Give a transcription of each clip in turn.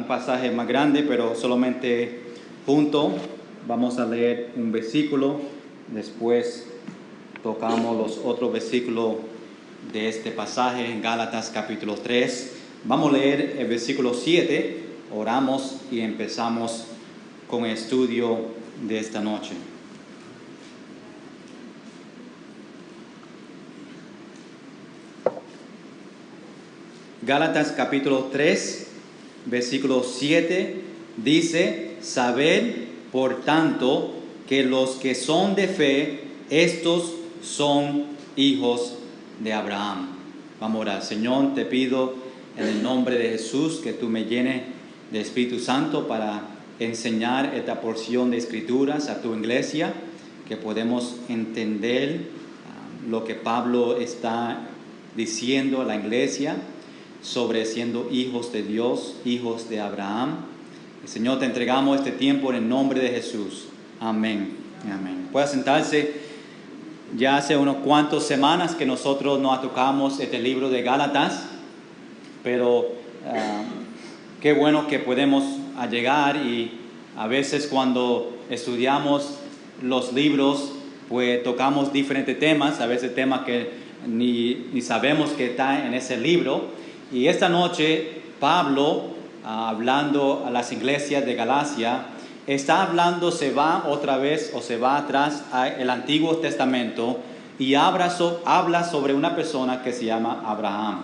un pasaje más grande, pero solamente junto. Vamos a leer un versículo, después tocamos los otros versículos de este pasaje en Gálatas capítulo 3. Vamos a leer el versículo 7, oramos y empezamos con el estudio de esta noche. Gálatas capítulo 3, versículo 7, dice: sabed, por tanto, que los que son de fe, estos son hijos de Abraham. Vamos a orar. Señor, te pido en el nombre de Jesús que tú me llenes de Espíritu Santo para enseñar esta porción de Escrituras a tu iglesia, que podemos entender lo que Pablo está diciendo a la iglesia sobre siendo hijos de Dios, hijos de Abraham. Y, Señor, te entregamos este tiempo en el nombre de Jesús. Amén. Amén. Puede sentarse. Ya hace unos cuantos semanas que nosotros no tocamos este libro de Gálatas, pero qué bueno que podemos llegar, y a veces cuando estudiamos los libros, pues tocamos diferentes temas, a veces temas que ni sabemos que está en ese libro. Y esta noche Pablo, hablando a las iglesias de Galacia, está hablando, se va otra vez o se va atrás al Antiguo Testamento y habla sobre una persona que se llama Abraham.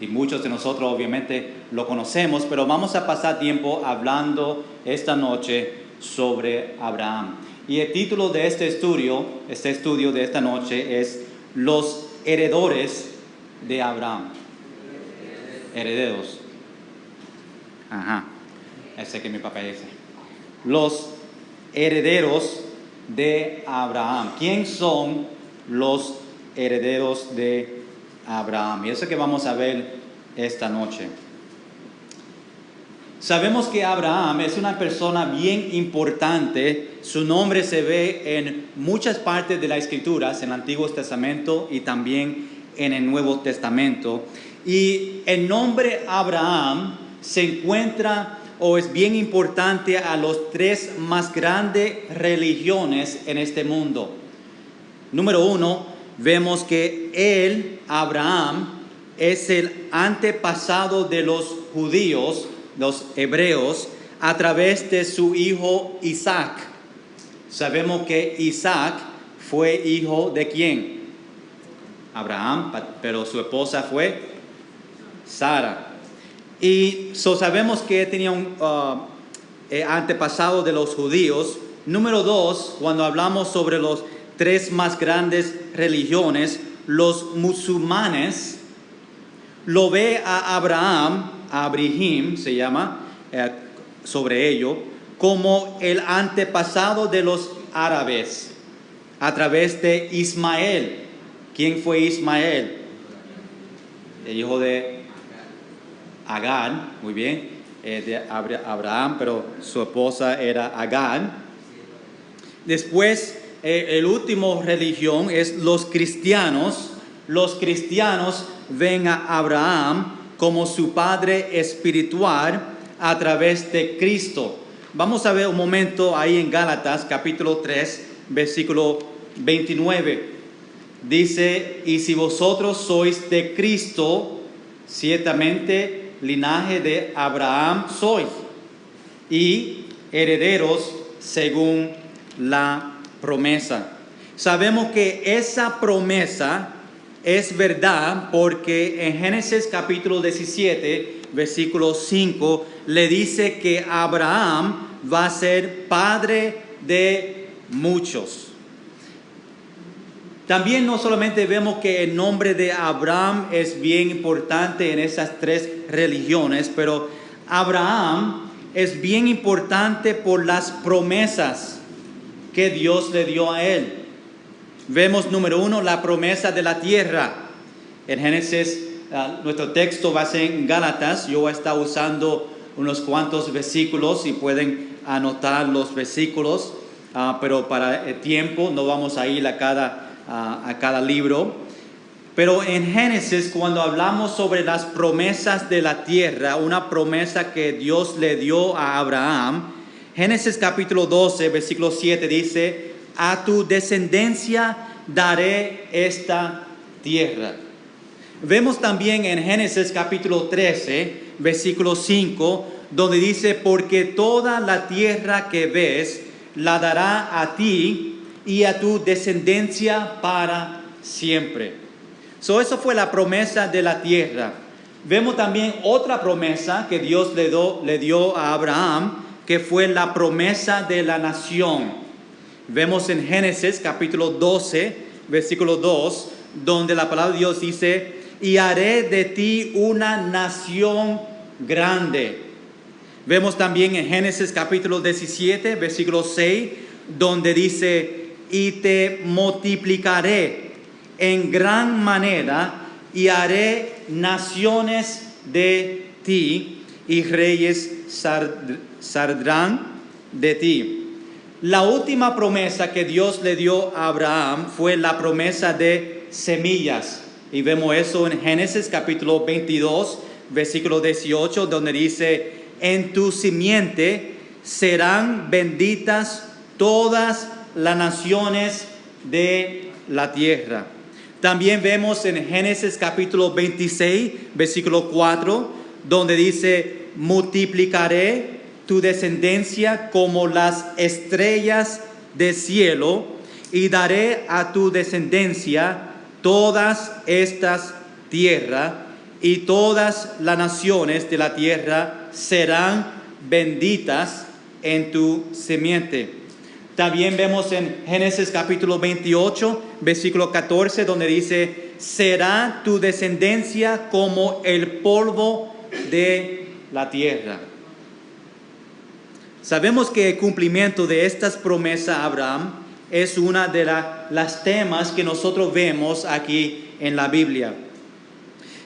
Y muchos de nosotros obviamente lo conocemos, pero vamos a pasar tiempo hablando esta noche sobre Abraham. Y el título de este estudio de esta noche es Los heredores de Abraham. Herederos. Ajá. Ese que mi papá dice. Los herederos de Abraham. ¿Quién son los herederos de Abraham? Y eso que vamos a ver esta noche. Sabemos que Abraham es una persona bien importante. Su nombre se ve en muchas partes de las Escrituras, en el Antiguo Testamento y también en el Nuevo Testamento. Y el nombre Abraham se encuentra o es bien importante a los tres más grandes religiones en este mundo. Número uno, vemos que él, Abraham, es el antepasado de los judíos, los hebreos, a través de su hijo Isaac. Sabemos que Isaac fue hijo de ¿quién? Abraham, pero su esposa fue Sara. Y sabemos que tenía un antepasado de los judíos. Número dos, cuando hablamos sobre los tres más grandes religiones, los musulmanes lo ve a Abraham, Abraham se llama, sobre ello, como el antepasado de los árabes, a través de Ismael. ¿Quién fue Ismael? El hijo de Agar, muy bien, de Abraham, pero su esposa era Agar. Después, el último religión es los cristianos. Los cristianos ven a Abraham como su padre espiritual a través de Cristo. Vamos a ver un momento ahí en Gálatas capítulo 3, versículo 29. Dice: y si vosotros sois de Cristo, ciertamente linaje de Abraham sois, y herederos según la promesa. Sabemos que esa promesa es verdad porque en Génesis capítulo 17, versículo 5, le dice que Abraham va a ser padre de muchos. También no solamente vemos que el nombre de Abraham es bien importante en esas tres religiones, pero Abraham es bien importante por las promesas que Dios le dio a él. Vemos, número uno, la promesa de la tierra. En Génesis, nuestro texto va a ser en Gálatas. Yo voy a estar usando unos cuantos versículos y pueden anotar los versículos, pero para el tiempo no vamos a ir a cada libro. Pero en Génesis, cuando hablamos sobre las promesas de la tierra, una promesa que Dios le dio a Abraham, Génesis capítulo 12, versículo 7 dice, a tu descendencia daré esta tierra. Vemos también en Génesis capítulo 13, versículo 5, donde dice, porque toda la tierra que ves la dará a ti y a tu descendencia para siempre. Eso fue la promesa de la tierra. Vemos también otra promesa que Dios le dio a Abraham, que fue la promesa de la nación. Vemos en Génesis capítulo 12, versículo 2, donde la palabra de Dios dice, y haré de ti una nación grande. Vemos también en Génesis capítulo 17, versículo 6, donde dice, y te multiplicaré en gran manera y haré naciones de ti y reyes saldrán de ti. La última promesa que Dios le dio a Abraham fue la promesa de semillas. Y vemos eso en Génesis capítulo 22, versículo 18, donde dice, en tu simiente serán benditas todas las naciones de la tierra. También vemos en Génesis capítulo 26, versículo 4, donde dice, multiplicaré tu descendencia como las estrellas del cielo y daré a tu descendencia todas estas tierras y todas las naciones de la tierra serán benditas en tu simiente. También vemos en Génesis capítulo 28, versículo 14, donde dice, será tu descendencia como el polvo de la tierra. Sabemos que el cumplimiento de estas promesas a Abraham es una de las temas que nosotros vemos aquí en la Biblia.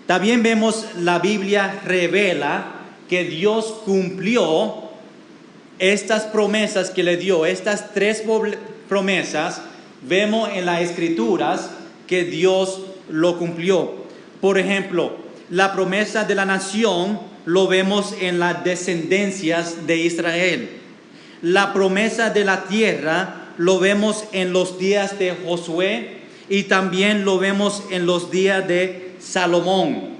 También vemos la Biblia revela que Dios cumplió estas promesas que le dio, estas tres promesas, vemos en las Escrituras que Dios lo cumplió. Por ejemplo, la promesa de la nación lo vemos en las descendencias de Israel. La promesa de la tierra lo vemos en los días de Josué y también lo vemos en los días de Salomón.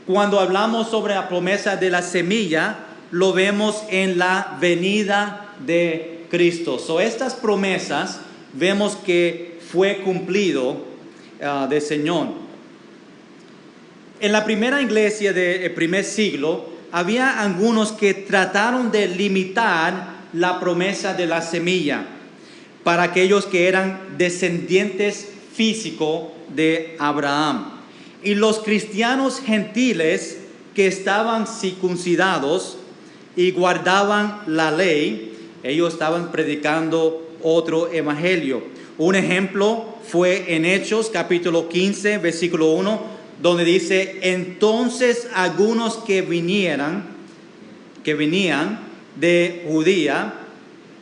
Cuando hablamos sobre la promesa de la semilla, lo vemos en la venida de Cristo. Estas promesas vemos que fue cumplido del Señor. En la primera iglesia del primer siglo, había algunos que trataron de limitar la promesa de la semilla para aquellos que eran descendientes físicos de Abraham. Y los cristianos gentiles que estaban circuncidados y guardaban la ley, ellos estaban predicando otro evangelio. Un ejemplo fue en Hechos capítulo 15, versículo 1, donde dice, entonces algunos que venían de Judía,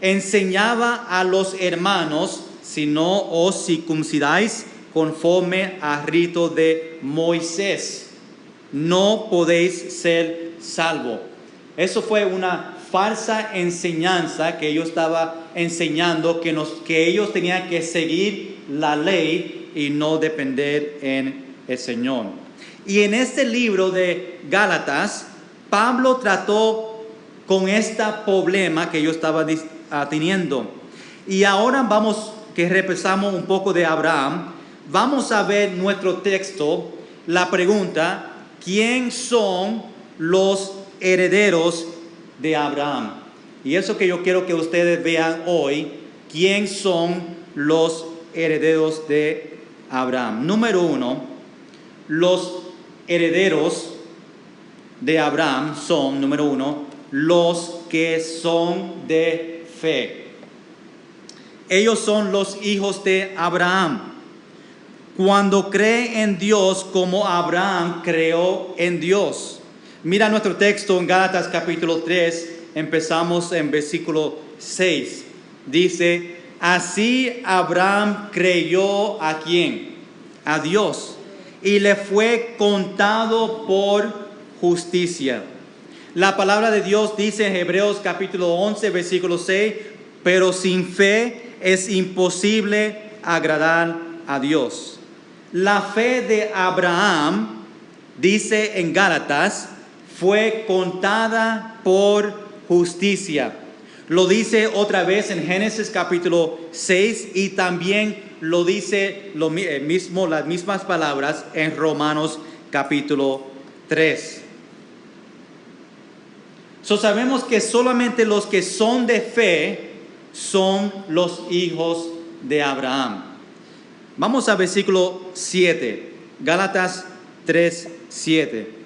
enseñaba a los hermanos, si no os circuncidáis conforme al rito de Moisés, no podéis ser salvos. Eso fue una falsa enseñanza que ellos estaban enseñando, que ellos tenían que seguir la ley y no depender en el Señor. Y en este libro de Gálatas, Pablo trató con este problema que ellos estaban teniendo. Y ahora vamos, que repasamos un poco de Abraham, vamos a ver nuestro texto, la pregunta, ¿quién son los herederos de Abraham? Y eso que yo quiero que ustedes vean hoy, ¿quién son los herederos de Abraham? Número 1, los herederos de Abraham son, número 1, los que son de fe. Ellos son los hijos de Abraham. Cuando cree en Dios como Abraham creó en Dios. Mira nuestro texto en Gálatas capítulo 3, empezamos en versículo 6. Dice, así Abraham creyó ¿a quién? A Dios. y le fue contado por justicia. La palabra de Dios dice en Hebreos capítulo 11, versículo 6, pero sin fe es imposible agradar a Dios. La fe de Abraham, dice en Gálatas, fue contada por justicia. Lo dice otra vez en Génesis capítulo 6 y también lo dice las mismas palabras en Romanos capítulo 3. Sabemos que solamente los que son de fe son los hijos de Abraham. Vamos a versículo 7, Gálatas 3, 7.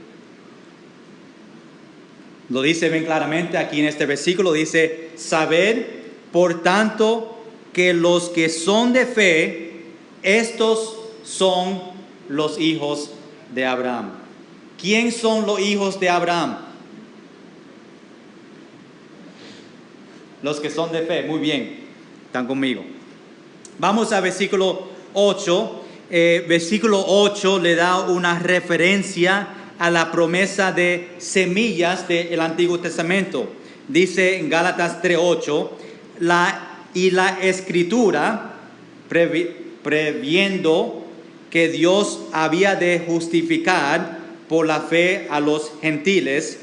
Lo dice bien claramente aquí en este versículo, dice, saber, por tanto, que los que son de fe, estos son los hijos de Abraham. ¿Quién son los hijos de Abraham? Los que son de fe, muy bien, están conmigo. Vamos a versículo 8. Versículo 8 le da una referencia a la promesa de semillas del Antiguo Testamento. Dice en Gálatas 3:8, la Escritura, previendo que Dios había de justificar por la fe a los gentiles,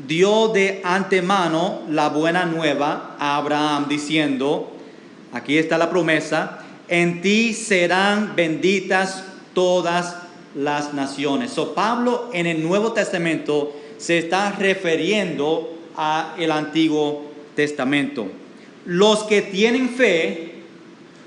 dio de antemano la buena nueva a Abraham, diciendo, aquí está la promesa, en ti serán benditas todas las naciones. Pablo en el Nuevo Testamento se está refiriendo al Antiguo Testamento. Los que tienen fe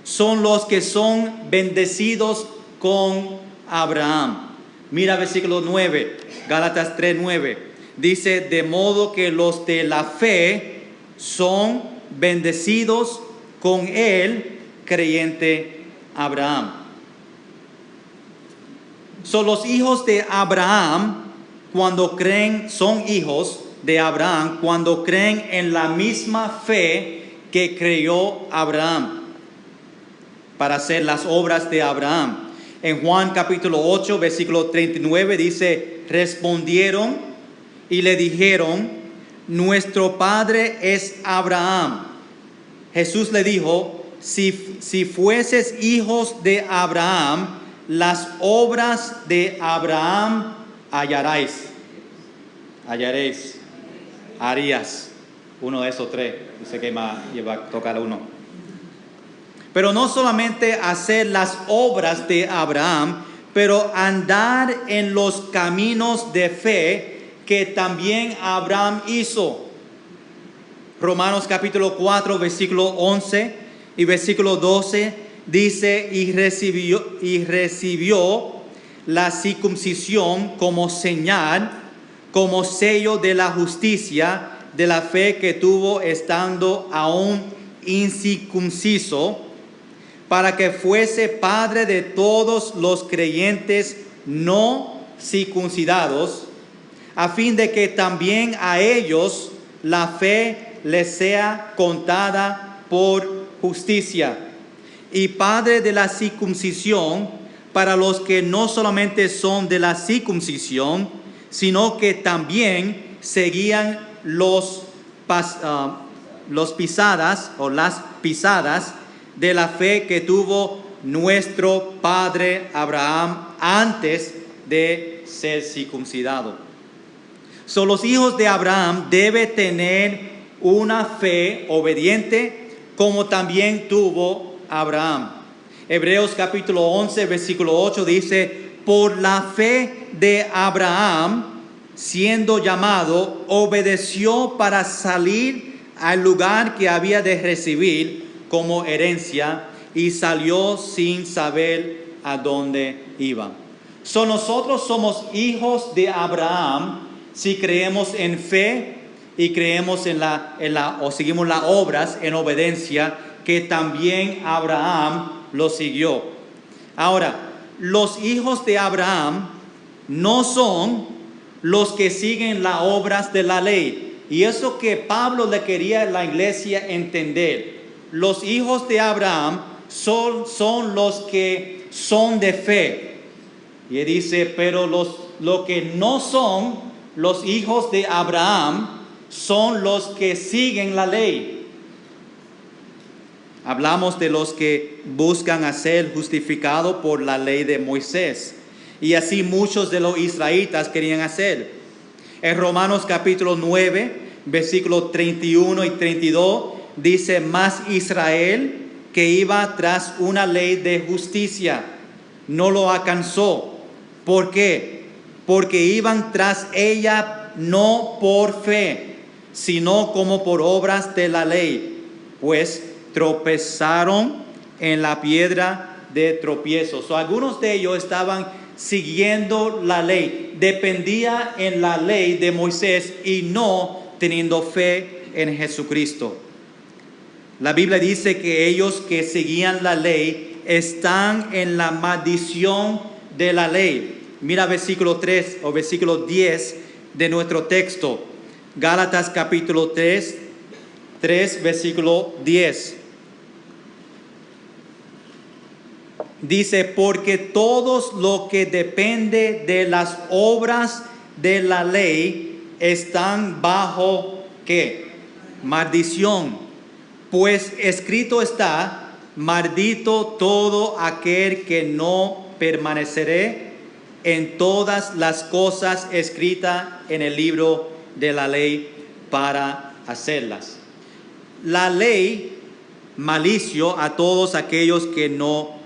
son los que son bendecidos con Abraham. Mira versículo 9, Gálatas 3:9. Dice, de modo que los de la fe son bendecidos con el creyente Abraham. Los hijos de Abraham, cuando creen, son hijos de Abraham cuando creen en la misma fe que creyó Abraham para hacer las obras de Abraham. En Juan capítulo 8, versículo 39 dice, respondieron y le dijeron, nuestro padre es Abraham. Jesús le dijo, si fueses hijos de Abraham, las obras de Abraham hallaréis. Harías. Uno de esos tres. Dice que va a tocar uno. Pero no solamente hacer las obras de Abraham, pero andar en los caminos de fe que también Abraham hizo. Romanos capítulo 4, versículo 11 y versículo 12 dice, y recibió la circuncisión como señal, como sello de la justicia, de la fe que tuvo estando aún incircunciso, para que fuese padre de todos los creyentes no circuncidados, a fin de que también a ellos la fe les sea contada por justicia, y padre de la circuncisión para los que no solamente son de la circuncisión, sino que también seguían las pisadas de la fe que tuvo nuestro padre Abraham antes de ser circuncidado. Los hijos de Abraham deben tener una fe obediente como también tuvo Abraham. Hebreos capítulo 11, versículo 8 dice, por la fe de Abraham, siendo llamado, obedeció para salir al lugar que había de recibir como herencia y salió sin saber a dónde iba. Nosotros somos hijos de Abraham si creemos en fe y creemos o seguimos las obras en obediencia que también Abraham lo siguió. Ahora, los hijos de Abraham no son los que siguen las obras de la ley. Y eso que Pablo le quería a la iglesia entender. Los hijos de Abraham son los que son de fe. Y él dice, pero lo que no son los hijos de Abraham son los que siguen la ley. Hablamos de los que buscan a ser justificados por la ley de Moisés. Y así muchos de los israelitas querían hacer. En Romanos capítulo 9, versículos 31 y 32, dice, mas Israel, que iba tras una ley de justicia, no lo alcanzó. ¿Por qué? Porque iban tras ella no por fe, sino como por obras de la ley, pues tropezaron en la piedra de tropiezo. Algunos de ellos estaban siguiendo la ley, dependía en la ley de Moisés y no teniendo fe en Jesucristo. La Biblia dice que ellos que seguían la ley están en la maldición de la ley. Mira versículo 3 o versículo 10 de nuestro texto. Gálatas capítulo 3, versículo 10. Dice, porque todos los que dependen de las obras de la ley están bajo, ¿qué? Maldición. Pues escrito está, maldito todo aquel que no permanecerá en todas las cosas escritas en el libro de la ley para hacerlas. La ley malició a todos aquellos que no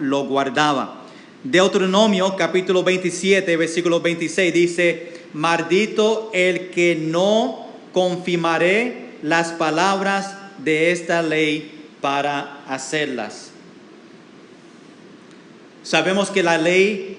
lo guardaba. Deuteronomio capítulo 27, versículo 26 dice, maldito el que no confirmaré las palabras de esta ley para hacerlas. Sabemos que la ley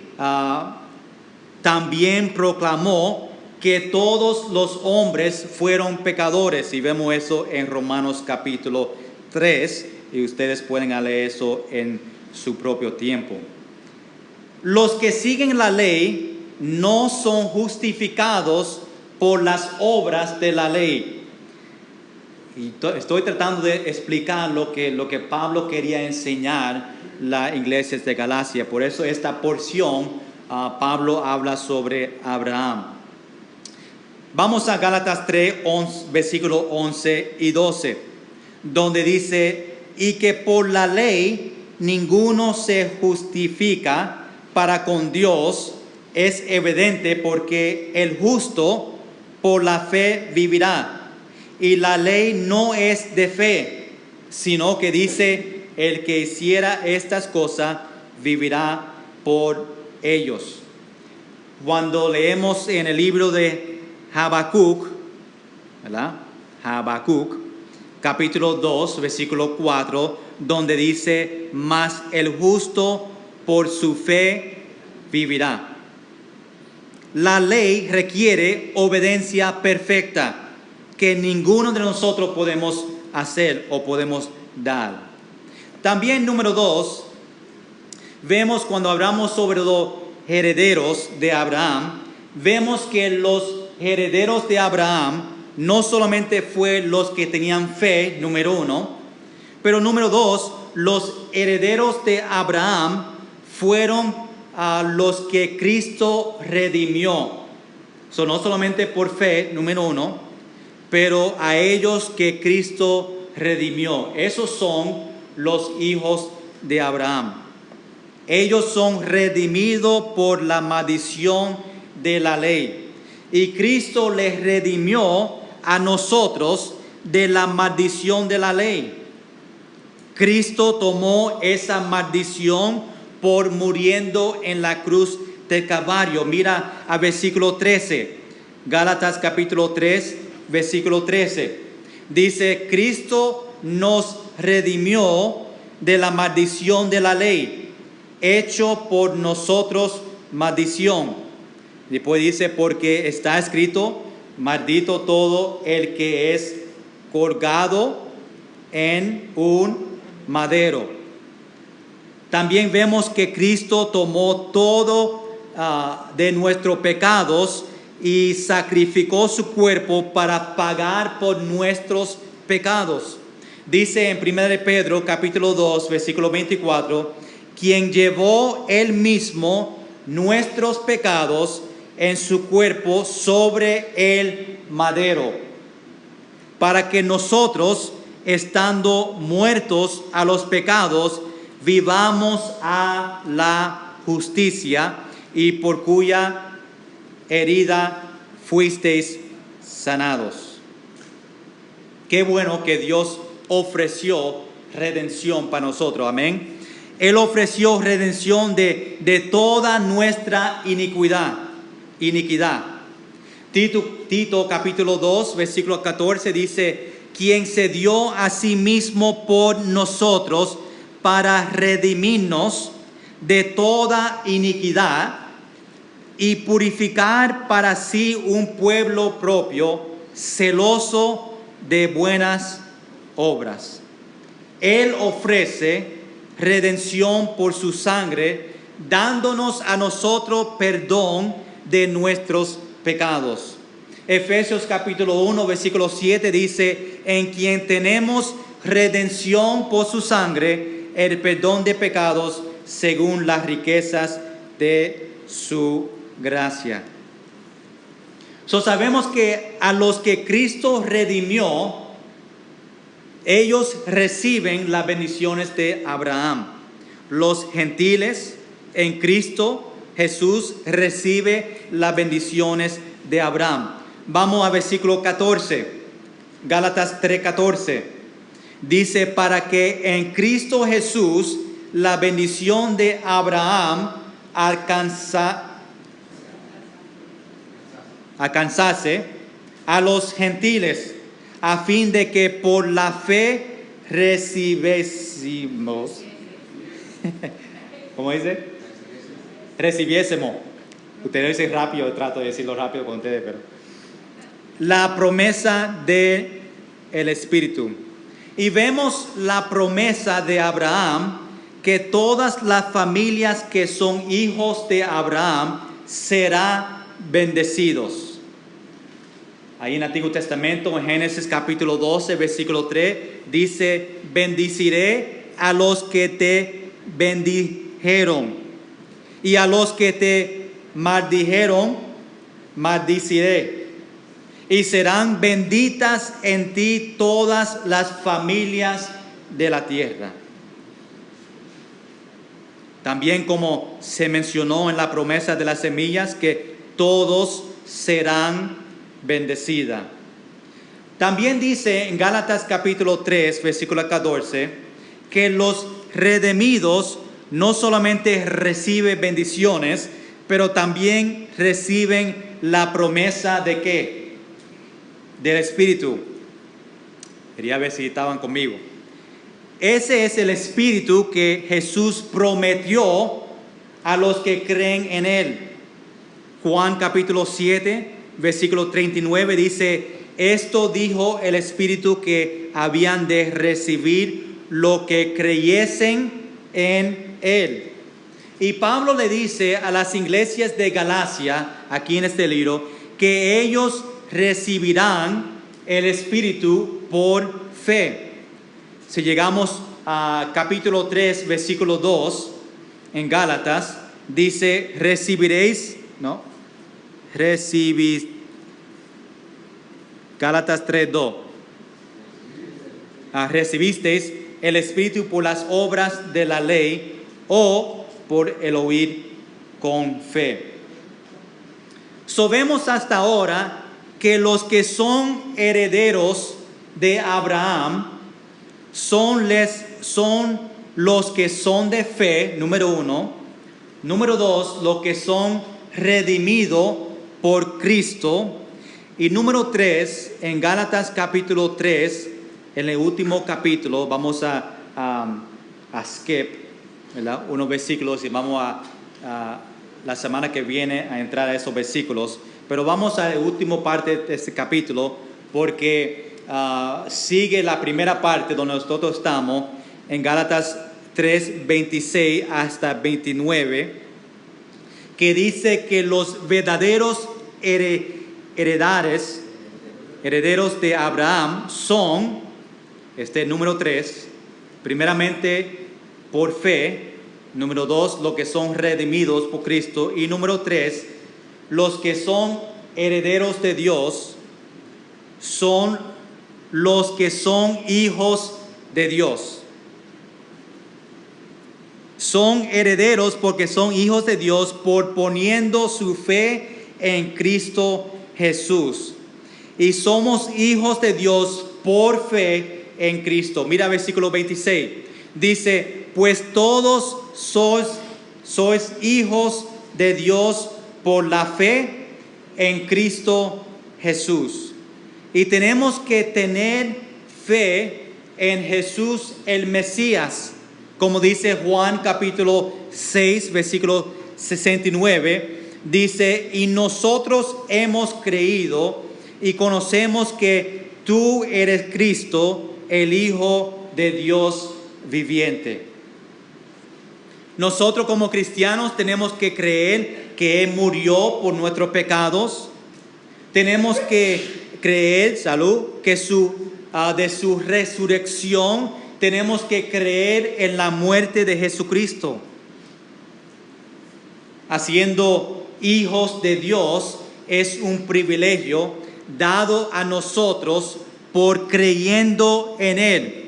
también proclamó que todos los hombres fueron pecadores, y vemos eso en Romanos capítulo 3, y ustedes pueden leer eso en su propio tiempo. Los que siguen la ley no son justificados por las obras de la ley. Y estoy tratando de explicar lo que Pablo quería enseñar las iglesias de Galacia. Por eso esta porción Pablo habla sobre Abraham. Vamos a Gálatas 3, versículos 11 y 12, donde dice, y que por la ley ninguno se justifica para con Dios, es evidente porque el justo por la fe vivirá. Y la ley no es de fe, sino que dice, el que hiciera estas cosas vivirá por ellos. Cuando leemos en el libro de Habacuc, ¿verdad? Habacuc, capítulo 2, versículo 4, donde dice, mas el justo por su fe vivirá. La ley requiere obediencia perfecta, que ninguno de nosotros podemos hacer o podemos dar. También número 2, vemos cuando hablamos sobre los herederos de Abraham, vemos que los herederos de Abraham no solamente fueron los que tenían fe, número 1, pero número 2, los herederos de Abraham fueron los que Cristo redimió. No solamente por fe, número 1, pero a ellos que Cristo redimió. Esos son los hijos de Abraham. Ellos son redimidos por la maldición de la ley. Y Cristo les redimió a nosotros de la maldición de la ley. Cristo tomó esa maldición por muriendo en la cruz del Calvario. Mira a versículo 13. Gálatas capítulo 3, versículo 13. Dice, Cristo nos redimió de la maldición de la ley, hecho por nosotros maldición. Después dice, porque está escrito, maldito todo el que es colgado en un madero. También vemos que Cristo tomó todo de nuestros pecados y sacrificó su cuerpo para pagar por nuestros pecados. Dice en 1 Pedro capítulo 2, versículo 24, quien llevó él mismo nuestros pecados en su cuerpo sobre el madero, para que nosotros, estando muertos a los pecados, vivamos a la justicia, y por cuya herida fuisteis sanados. Qué bueno que Dios ofreció redención para nosotros, amén. Él ofreció redención de toda nuestra iniquidad. Tito capítulo 2, versículo 14 dice: quien se dio a sí mismo por nosotros para redimirnos de toda iniquidad y purificar para sí un pueblo propio, celoso de buenas obras. Él ofrece redención por su sangre, dándonos a nosotros perdón de nuestros pecados. Efesios capítulo 1, versículo 7 dice: en quien tenemos redención por su sangre, el perdón de pecados, según las riquezas de su gracia. Sabemos que a los que Cristo redimió, ellos reciben las bendiciones de Abraham. Los gentiles en Cristo Jesús recibe las bendiciones de Abraham. Vamos a versículo 14, Gálatas 3:14. Dice: para que en Cristo Jesús la bendición de Abraham alcanzase a los gentiles, a fin de que por la fe recibiésemos. ¿Cómo dice? Recibiésemos. Ustedes dicen rápido, trato de decirlo rápido con ustedes, pero la promesa del Espíritu. Y vemos la promesa de Abraham, que todas las familias que son hijos de Abraham serán bendecidos. Ahí en el Antiguo Testamento, en Génesis capítulo 12, versículo 3, dice: bendiciré a los que te bendijeron, y a los que te maldijeron, maldiciré. Y serán benditas en ti todas las familias de la tierra. También, como se mencionó en la promesa de las semillas, que todos serán bendecidas. También dice en Gálatas capítulo 3, versículo 14, que los redimidos no solamente reciben bendiciones, pero también reciben la promesa de ¿qué? Del Espíritu. Quería ver si estaban conmigo. Ese es el Espíritu que Jesús prometió a los que creen en Él. Juan capítulo 7, versículo 39 dice: esto dijo el Espíritu que habían de recibir lo que creyesen en Él. Y Pablo le dice a las iglesias de Galacia, aquí en este libro, que ellos recibirán el Espíritu por fe. Si llegamos a capítulo 3, versículo 2, en Gálatas, dice: recibiréis, ¿no? Gálatas 3, 2. Recibisteis el Espíritu por las obras de la ley o por el oír con fe. Vemos hasta ahora que los que son herederos de Abraham son los que son de fe, número uno. Número dos, los que son redimidos por Cristo. Y número tres, en Gálatas capítulo 3, en el último capítulo, vamos a skip, ¿verdad?, unos versículos, y vamos a la semana que viene a entrar a esos versículos. Pero vamos a la última parte de este capítulo, porque sigue la primera parte donde nosotros estamos, en Gálatas 3, 26 hasta 29, que dice que los verdaderos herederos de Abraham son, número 3, primeramente por fe, Número 2, los que son redimidos por Cristo. Y número 3, los que son herederos de Dios son los que son hijos de Dios. Son herederos porque son hijos de Dios por poniendo su fe en Cristo Jesús. Y somos hijos de Dios por fe en Cristo. Mira versículo 26. Dice, pues todos sois hijos de Dios por la fe en Cristo Jesús. Y tenemos que tener fe en Jesús el Mesías, como dice Juan capítulo 6, versículo 69, dice, y nosotros hemos creído y conocemos que tú eres Cristo, el Hijo de Dios viviente. Nosotros como cristianos tenemos que creer que Él murió por nuestros pecados. Tenemos que creer, que de su resurrección. Tenemos que creer en la muerte de Jesucristo. Haciendo hijos de Dios es un privilegio dado a nosotros por creyendo en Él.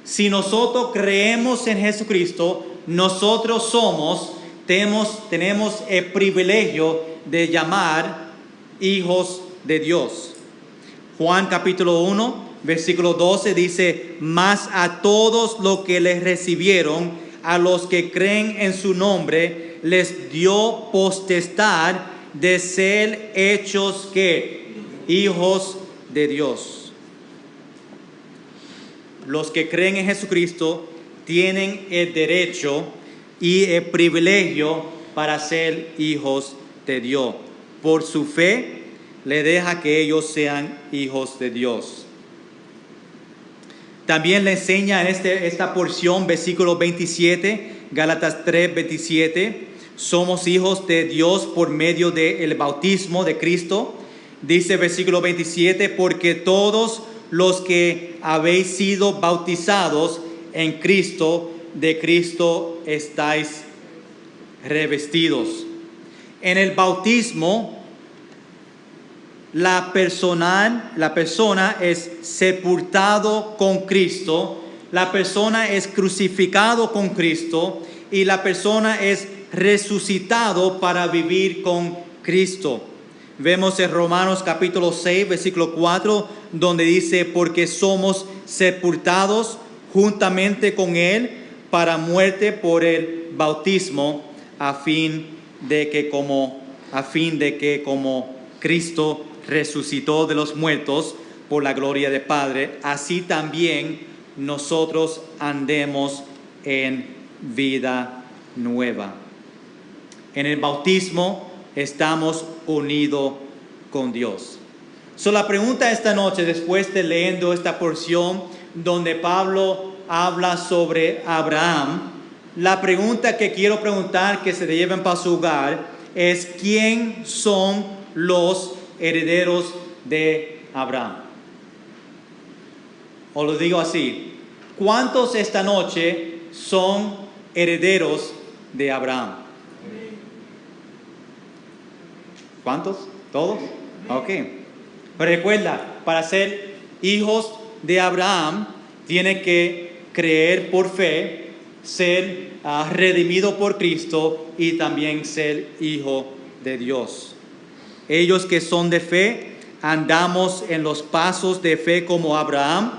Si nosotros creemos en Jesucristo, nosotros tenemos el privilegio de llamar hijos de Dios. Juan capítulo 1, versículo 12 dice, mas a todos los que les recibieron, a los que creen en su nombre, les dio potestad de ser hechos ¿qué? Hijos de Dios. Los que creen en Jesucristo tienen el derecho y el privilegio para ser hijos de Dios. Por su fe, le deja que ellos sean hijos de Dios. También le enseña en esta porción, versículo 27, Gálatas 3, 27, somos hijos de Dios por medio del bautismo de Cristo. Dice versículo 27, porque todos los que habéis sido bautizados en Cristo, de Cristo estáis revestidos. En el bautismo, la persona es sepultado con Cristo, la persona es crucificado con Cristo y la persona es resucitado para vivir con Cristo. Vemos en Romanos capítulo 6, versículo 4, donde dice, porque somos sepultados juntamente con Él para muerte por el bautismo, a fin de que como Cristo resucitó de los muertos por la gloria del Padre, así también nosotros andemos en vida nueva. En el bautismo estamos unidos con Dios. La pregunta esta noche, después de leyendo esta porción donde Pablo habla sobre Abraham, la pregunta que quiero preguntar, que se lleven para su hogar, es ¿quién son los herederos de Abraham? O lo digo así, ¿cuántos esta noche son herederos de Abraham? ¿Cuántos? ¿Todos? Ok. Pero recuerda, para ser hijos de Abraham, tiene que creer por fe, ser redimido por Cristo y también ser hijo de Dios. Ellos que son de fe, andamos en los pasos de fe como Abraham.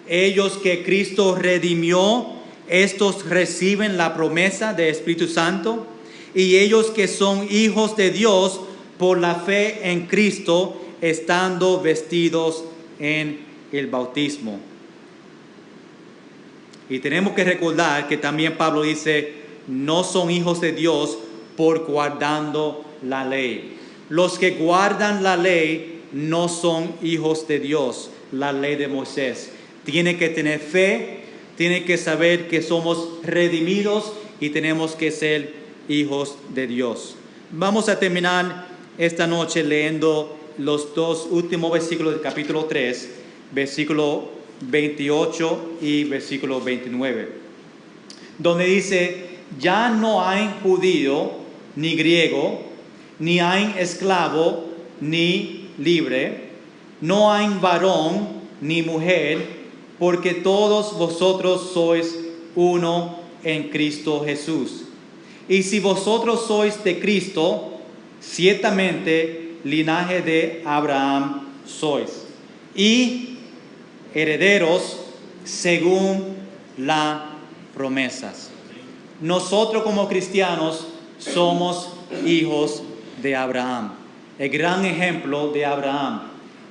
Ellos que Cristo redimió, estos reciben la promesa del Espíritu Santo. Y ellos que son hijos de Dios por la fe en Cristo, estando vestidos en el bautismo. Y tenemos que recordar que también Pablo dice, no son hijos de Dios por guardando la ley. Los que guardan la ley no son hijos de Dios, la ley de Moisés. Tiene que tener fe, tiene que saber que somos redimidos y tenemos que ser hijos de Dios. Vamos a terminar esta noche leyendo los dos últimos versículos del capítulo 3, versículo 28 y versículo 29, donde dice, ya no hay judío ni griego, ni hay esclavo ni libre, no hay varón ni mujer, porque todos vosotros sois uno en Cristo Jesús. Y si vosotros sois de Cristo, ciertamente linaje de Abraham sois, y herederos según las promesas. Nosotros como cristianos somos hijos de Abraham. El gran ejemplo de Abraham.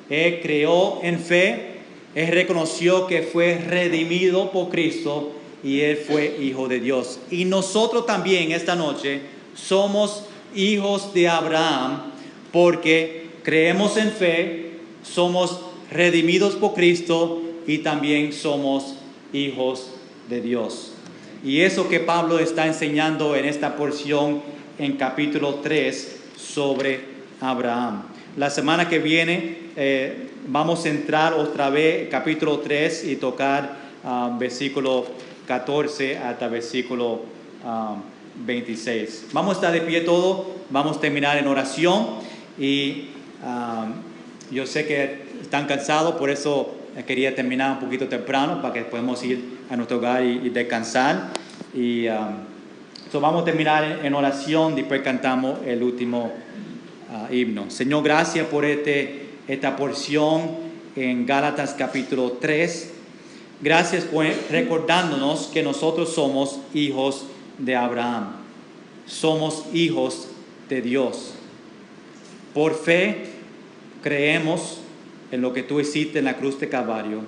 Él creó en fe, él reconoció que fue redimido por Cristo y él fue hijo de Dios. Y nosotros también esta noche somos hijos de Abraham porque creemos en fe, somos redimidos por Cristo y también somos hijos de Dios. Y eso que Pablo está enseñando en esta porción en capítulo 3 sobre Abraham. La semana que viene vamos a entrar otra vez capítulo 3 y tocar versículo 14 hasta versículo 26. Vamos a estar de pie todo, vamos a terminar en oración y yo sé que están cansados, por eso quería terminar un poquito temprano para que podamos ir a nuestro hogar y descansar. Y vamos a terminar en oración, después cantamos el último himno. Señor, gracias por esta porción en Gálatas capítulo 3. Gracias por recordándonos que nosotros somos hijos de Abraham. Somos hijos de Dios. Por fe creemos en lo que tú hiciste en la cruz de Calvario.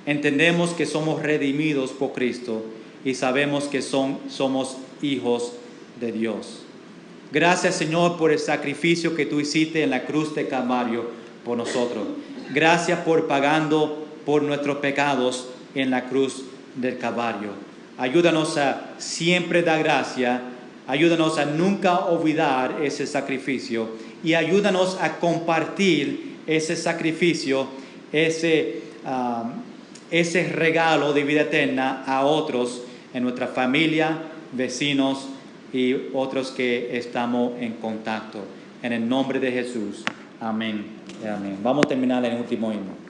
Entendemos que somos redimidos por Cristo y sabemos que somos hijos de Dios. Gracias, Señor, por el sacrificio que tú hiciste en la cruz de Calvario por nosotros. Gracias por pagando por nuestros pecados en la cruz del Calvario. Ayúdanos a siempre dar gracia. Ayúdanos a nunca olvidar ese sacrificio y ayúdanos a compartir ese sacrificio, ese regalo de vida eterna a otros en nuestra familia, vecinos y otros que estamos en contacto. En el nombre de Jesús. Amén. Amén. Vamos a terminar el último himno.